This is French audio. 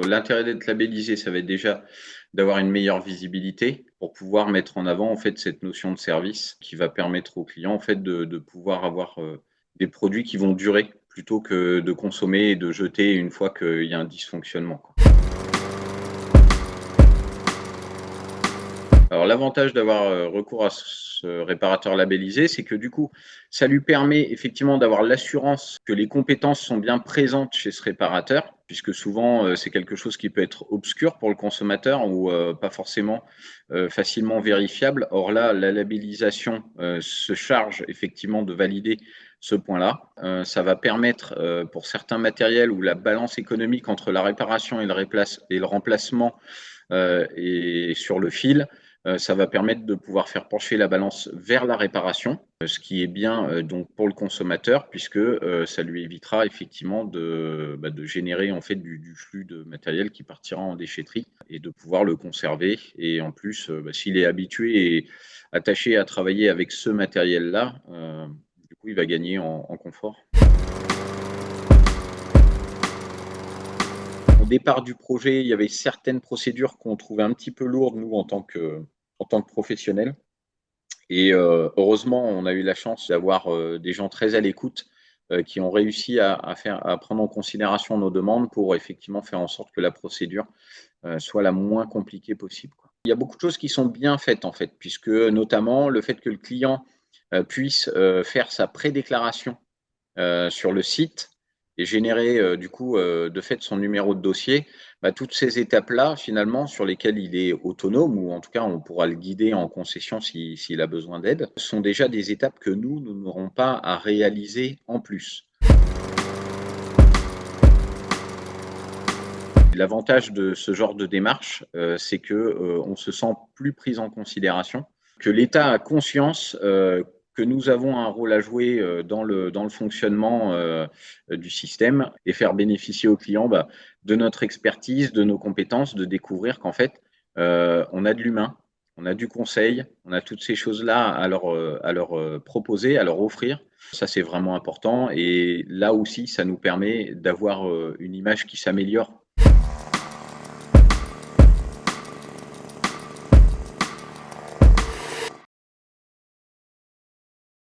L'intérêt d'être labellisé, ça va être déjà d'avoir une meilleure visibilité pour pouvoir mettre en avant, en fait, cette notion de service qui va permettre aux clients, en fait, de pouvoir avoir, des produits qui vont durer plutôt que de consommer et de jeter une fois qu'il y a un dysfonctionnement, quoi. Alors l'avantage d'avoir, recours à ce réparateur labellisé, c'est que du coup, ça lui permet effectivement d'avoir l'assurance que les compétences sont bien présentes chez ce réparateur, puisque souvent, c'est quelque chose qui peut être obscur pour le consommateur ou, pas forcément, facilement vérifiable. Or là, la labellisation, se charge effectivement de valider ce point-là. Ça va permettre, pour certains matériels où la balance économique entre la réparation et le remplacement, est sur le fil, ça va permettre de pouvoir faire pencher la balance vers la réparation, ce qui est bien, donc pour le consommateur puisque, ça lui évitera effectivement de générer en fait du flux de matériel qui partira en déchetterie et de pouvoir le conserver et en plus, s'il est habitué et attaché à travailler avec ce matériel-là, du coup, il va gagner en confort. Au départ du projet, il y avait certaines procédures qu'on trouvait un petit peu lourdes, nous, en tant que professionnels et heureusement, on a eu la chance d'avoir, des gens très à l'écoute, qui ont réussi à prendre en considération nos demandes pour effectivement faire en sorte que la procédure, soit la moins compliquée possible, quoi. Il y a beaucoup de choses qui sont bien faites, en fait, puisque notamment le fait que le client, puisse, faire sa prédéclaration sur le site et générer, du coup, de fait son numéro de dossier, toutes ces étapes-là, finalement, sur lesquelles il est autonome ou en tout cas on pourra le guider en concession s'il a besoin d'aide, sont déjà des étapes que nous n'aurons pas à réaliser en plus. L'avantage de ce genre de démarche, c'est que, on se sent plus pris en considération, que l'État a conscience, que nous avons un rôle à jouer, dans le fonctionnement, du système et faire bénéficier aux clients, de notre expertise, de nos compétences, de découvrir qu'en fait, on a de l'humain, on a du conseil, on a toutes ces choses-là à leur proposer, à leur offrir. Ça, c'est vraiment important et là aussi, ça nous permet d'avoir, une image qui s'améliore